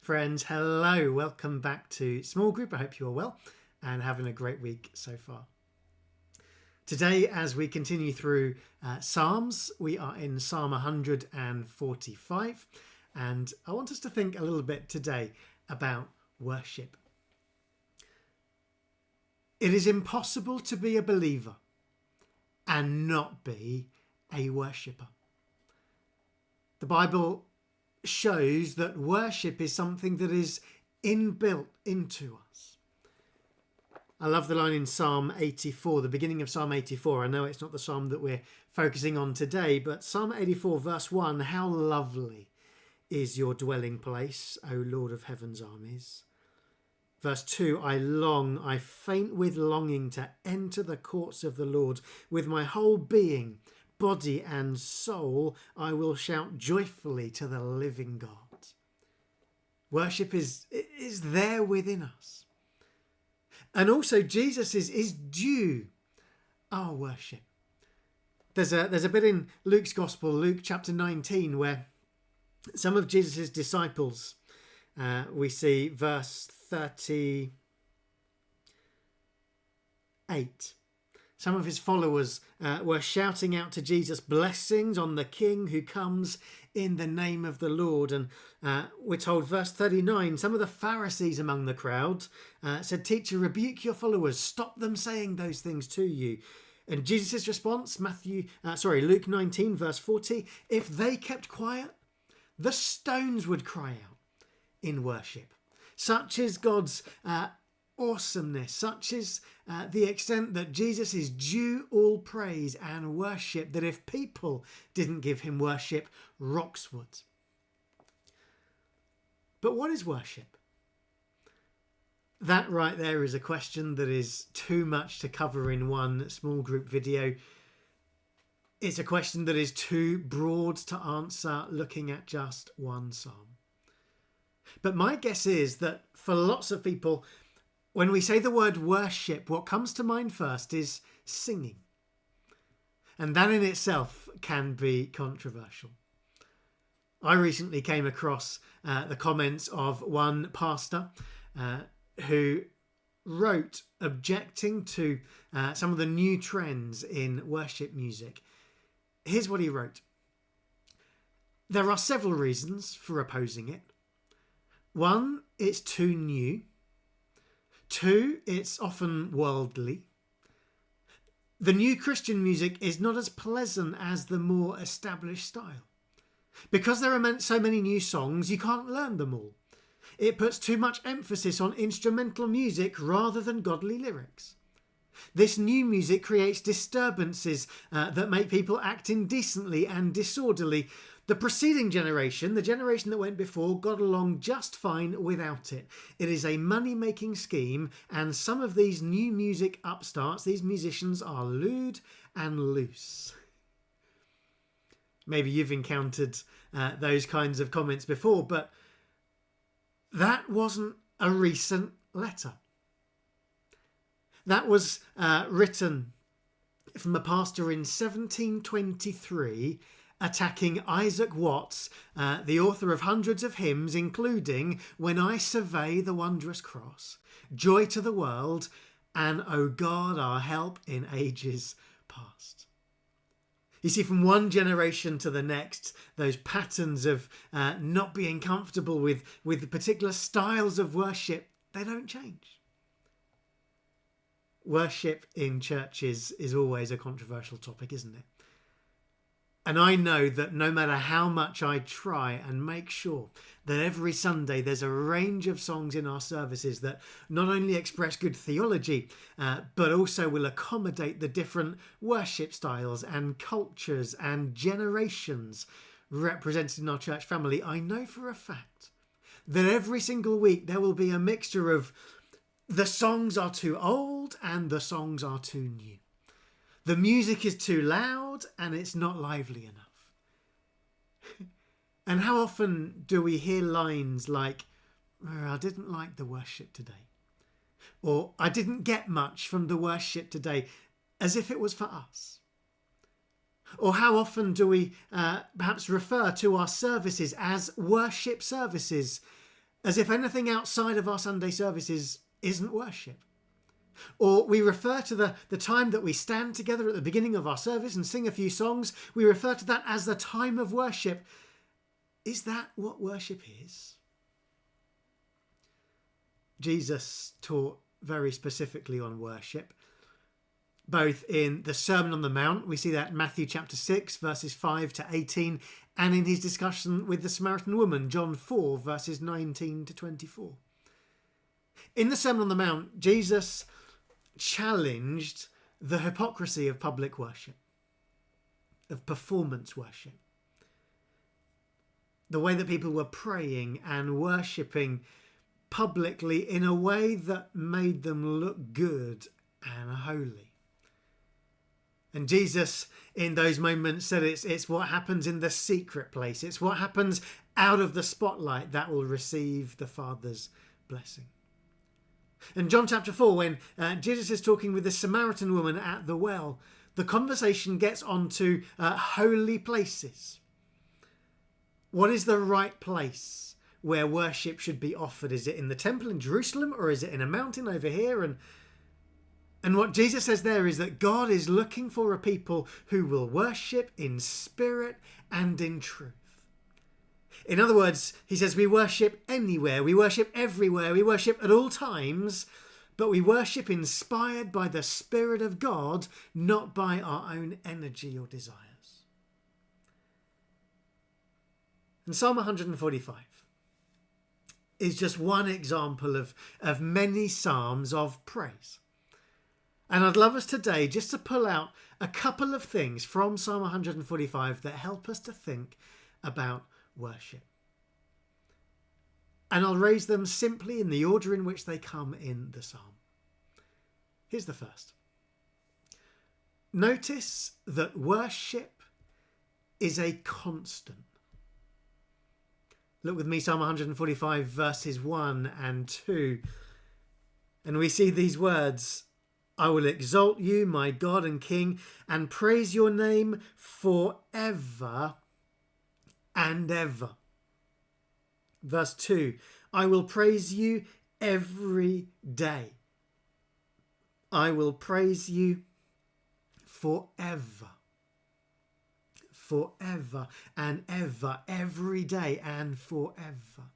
Friends, hello. Welcome back to Small Group. I hope you are well and having a great week so far. Today, as we continue through Psalms, we are in Psalm 145, and I want us to think a little bit today about worship. It is impossible to be a believer and not be a worshipper. The Bible shows that worship is something that is inbuilt into us. I love the line in Psalm 84, the beginning of Psalm 84. I know it's not the psalm that we're focusing on today, but Psalm 84 verse 1, how lovely is your dwelling place, O Lord of heaven's armies. Verse 2, I faint with longing to enter the courts of the Lord. With my whole being, body and soul, I will shout joyfully to the living God. Worship is there within us. And also Jesus is due our worship. There's a bit in Luke's Gospel, Luke chapter 19, where some of Jesus' disciples, we see verse 38. Some of his followers were shouting out to Jesus, blessings on the King who comes in the name of the Lord. And we're told, verse 39, some of the Pharisees among the crowd said, Teacher, rebuke your followers, stop them saying those things to you. And Jesus' response, Luke 19, verse 40, if they kept quiet, the stones would cry out in worship. Such is God's awesomeness, such is the extent that Jesus is due all praise and worship, that if people didn't give him worship, rocks would. But what is worship? That right there is a question that is too much to cover in one small group video. It's a question that is too broad to answer looking at just one psalm. But my guess is that for lots of people, when we say the word worship, what comes to mind first is singing. And that in itself can be controversial. I recently came across the comments of one pastor who wrote objecting to some of the new trends in worship music. Here's what he wrote. There are several reasons for opposing it. One, it's too new. Two, it's often worldly. The new Christian music is not as pleasant as the more established style. Because there are so many new songs, you can't learn them all. It puts too much emphasis on instrumental music rather than godly lyrics. This new music creates disturbances that make people act indecently and disorderly. The preceding generation, the generation that went before, got along just fine without it. It is a money-making scheme, and some of these new music upstarts, these musicians, are lewd and loose. Maybe you've encountered those kinds of comments before, but that wasn't a recent letter. That was written from a pastor in 1723, attacking Isaac Watts, the author of hundreds of hymns, including When I Survey the Wondrous Cross, Joy to the World, and O God, Our Help in Ages Past. You see, from one generation to the next, those patterns of not being comfortable with the particular styles of worship, they don't change. Worship in churches is always a controversial topic, isn't it? And I know that no matter how much I try and make sure that every Sunday there's a range of songs in our services that not only express good theology, but also will accommodate the different worship styles and cultures and generations represented in our church family, I know for a fact that every single week there will be a mixture of the songs are too old and the songs are too new. The music is too loud and it's not lively enough. And how often do we hear lines like, I didn't like the worship today. Or I didn't get much from the worship today, as if it was for us. Or how often do we perhaps refer to our services as worship services, as if anything outside of our Sunday services isn't worship. Or we refer to the time that we stand together at the beginning of our service and sing a few songs, we refer to that as the time of worship. Is that what worship is? Jesus taught very specifically on worship, both in the Sermon on the Mount, we see that in Matthew chapter 6, verses 5 to 18, and in his discussion with the Samaritan woman, John 4, verses 19 to 24. In the Sermon on the Mount, Jesus challenged the hypocrisy of public worship, of performance worship. The way that people were praying and worshipping publicly in a way that made them look good and holy. And Jesus, in those moments, said it's what happens in the secret place. It's what happens out of the spotlight that will receive the Father's blessing. In John chapter 4, when Jesus is talking with the Samaritan woman at the well, the conversation gets onto holy places. What is the right place where worship should be offered? Is it in the temple in Jerusalem, or is it in a mountain over here? And what Jesus says there is that God is looking for a people who will worship in spirit and in truth. In other words, he says we worship anywhere, we worship everywhere, we worship at all times, but we worship inspired by the Spirit of God, not by our own energy or desires. And Psalm 145 is just one example of many psalms of praise. And I'd love us today just to pull out a couple of things from Psalm 145 that help us to think about worship. And I'll raise them simply in the order in which they come in the psalm. Here's the first. Notice that worship is a constant. Look with me, Psalm 145 verses 1 and 2. And we see these words: I will exalt you, my God and King, and praise your name forever and ever. Verse 2, I will praise you every day. I will praise you forever. Forever and ever, every day and forever.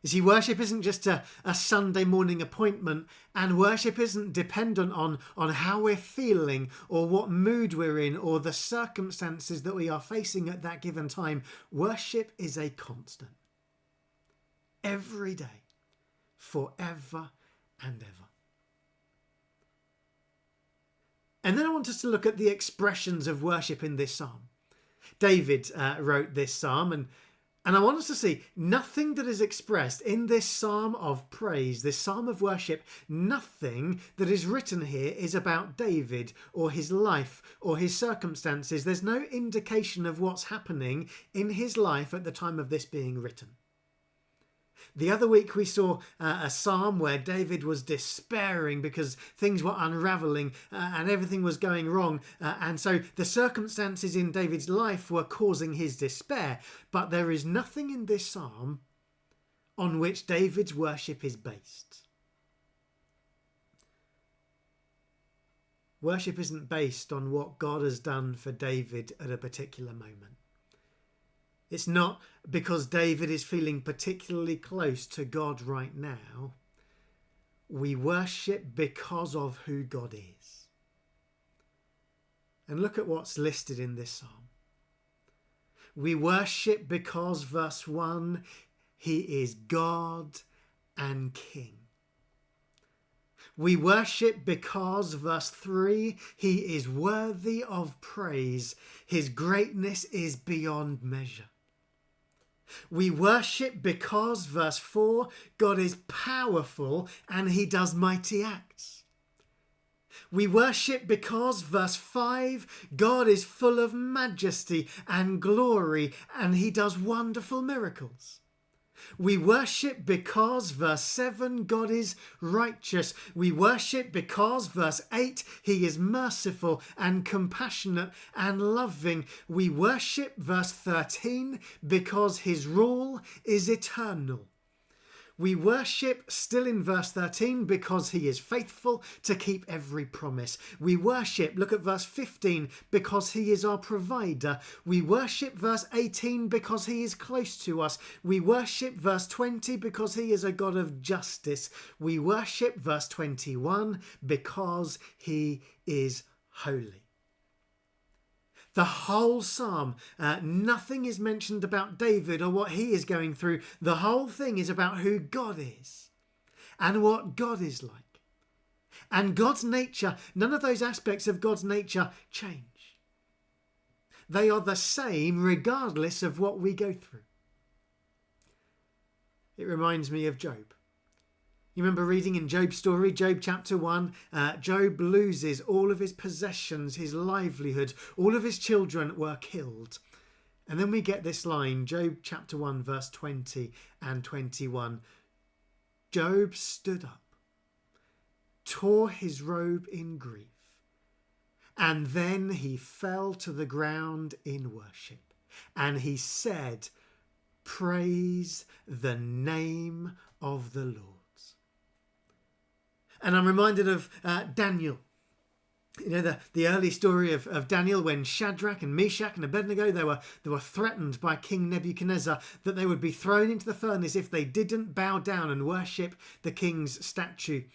You see, worship isn't just a Sunday morning appointment, and worship isn't dependent on how we're feeling or what mood we're in or the circumstances that we are facing at that given time. Worship is a constant. Every day, forever and ever. And then I want us to look at the expressions of worship in this psalm. David wrote this psalm, and I want us to see nothing that is expressed in this psalm of praise, this psalm of worship, nothing that is written here is about David or his life or his circumstances. There's no indication of what's happening in his life at the time of this being written. The other week we saw a psalm where David was despairing because things were unraveling and everything was going wrong. And so the circumstances in David's life were causing his despair. But there is nothing in this psalm on which David's worship is based. Worship isn't based on what God has done for David at a particular moment. It's not because David is feeling particularly close to God right now. We worship because of who God is. And look at what's listed in this psalm. We worship because, verse 1, he is God and King. We worship because, verse 3, he is worthy of praise. His greatness is beyond measure. We worship because, verse 4, God is powerful and he does mighty acts. We worship because, verse 5, God is full of majesty and glory and he does wonderful miracles. We worship because, verse 7, God is righteous. We worship because, verse 8, he is merciful and compassionate and loving. We worship, verse 13, because his rule is eternal. We worship still in verse 13 because he is faithful to keep every promise. We worship, look at verse 15, because he is our provider. We worship verse 18 because he is close to us. We worship verse 20 because he is a God of justice. We worship verse 21 because he is holy. The whole psalm, nothing is mentioned about David or what he is going through. The whole thing is about who God is and what God is like. And God's nature, none of those aspects of God's nature change. They are the same regardless of what we go through. It reminds me of Job. You remember reading in Job's story, Job chapter 1, Job loses all of his possessions, his livelihood, all of his children were killed. And then we get this line, Job chapter 1, verse 20 and 21. Job stood up, tore his robe in grief, and then he fell to the ground in worship. And he said, "Praise the name of the Lord." And I'm reminded of Daniel. You know, the early story of Daniel when Shadrach and Meshach and Abednego, they were threatened by King Nebuchadnezzar that they would be thrown into the furnace if they didn't bow down and worship the king's statue.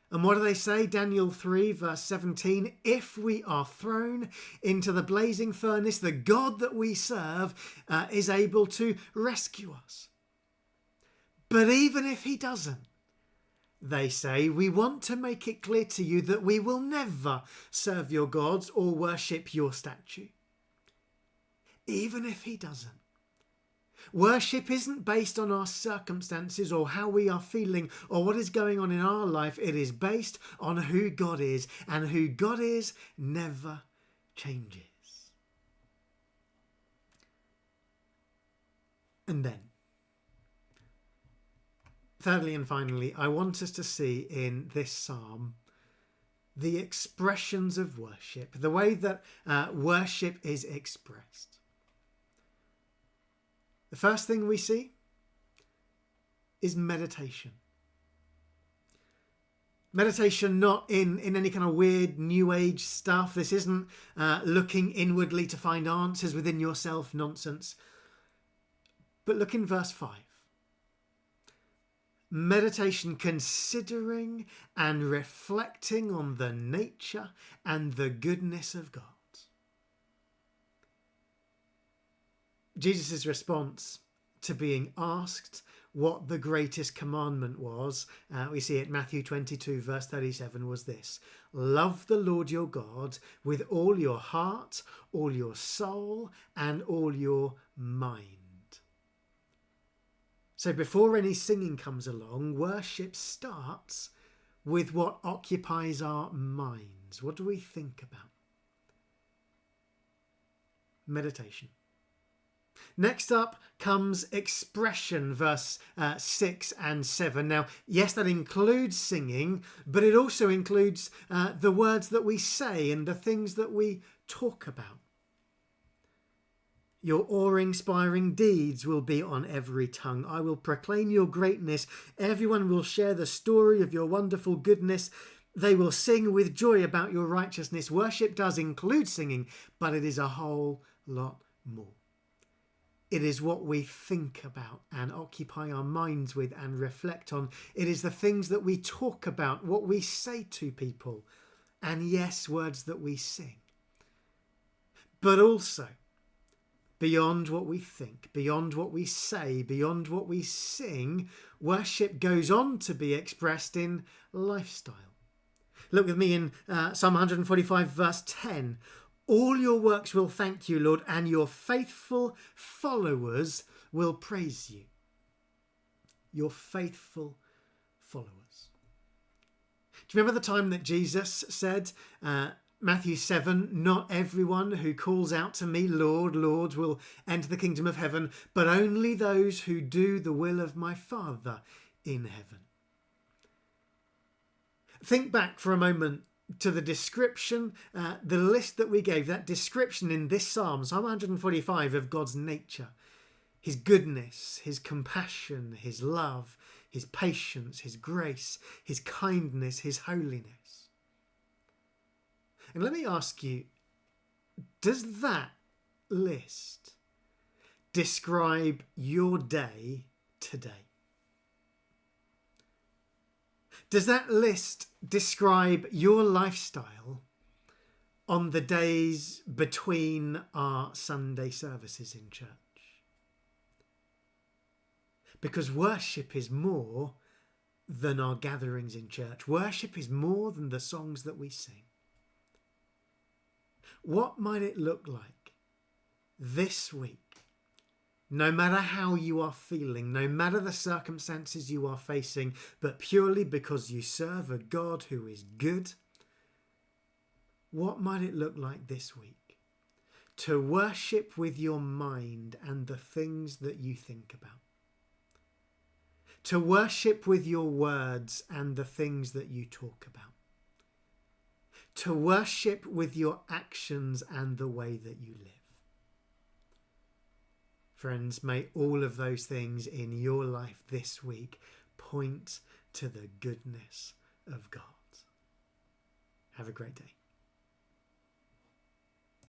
And what do they say? Daniel 3 verse 17, if we are thrown into the blazing furnace, the God that we serve is able to rescue us. But even if he doesn't, they say, we want to make it clear to you that we will never serve your gods or worship your statue. Even if he doesn't. Worship isn't based on our circumstances or how we are feeling or what is going on in our life. It is based on who God is, and who God is never changes. And then, thirdly and finally, I want us to see in this psalm the expressions of worship, the way that worship is expressed. The first thing we see is meditation. Meditation not in any kind of weird new age stuff. This isn't looking inwardly to find answers within yourself nonsense. But look in verse 5. Meditation, considering and reflecting on the nature and the goodness of God. Jesus' response to being asked what the greatest commandment was, we see it Matthew 22 verse 37, was this: love the Lord your God with all your heart, all your soul, and all your mind. So before any singing comes along, worship starts with what occupies our minds. What do we think about? Meditation. Next up comes expression, verse 6 and 7. Now, yes, that includes singing, but it also includes the words that we say and the things that we talk about. Your awe-inspiring deeds will be on every tongue. I will proclaim your greatness. Everyone will share the story of your wonderful goodness. They will sing with joy about your righteousness. Worship does include singing, but it is a whole lot more. It is what we think about and occupy our minds with and reflect on. It is the things that we talk about, what we say to people, and yes, words that we sing. But also, beyond what we think, beyond what we say, beyond what we sing, worship goes on to be expressed in lifestyle. Look with me in Psalm 145 verse 10. All your works will thank you, Lord, and your faithful followers will praise you. Your faithful followers. Do you remember the time that Jesus said, Matthew 7, not everyone who calls out to me, Lord, Lord, will enter the kingdom of heaven, but only those who do the will of my Father in heaven. Think back for a moment to the description, the list that we gave, that description in this Psalm, Psalm 145, of God's nature, his goodness, his compassion, his love, his patience, his grace, his kindness, his holiness. And let me ask you, does that list describe your day today? Does that list describe your lifestyle on the days between our Sunday services in church? Because worship is more than our gatherings in church. Worship is more than the songs that we sing. What might it look like this week? No matter how you are feeling, no matter the circumstances you are facing, but purely because you serve a God who is good, what might it look like this week to worship with your mind and the things that you think about? To worship with your words and the things that you talk about? To worship with your actions and the way that you live? Friends, may all of those things in your life this week point to the goodness of God. Have a great day.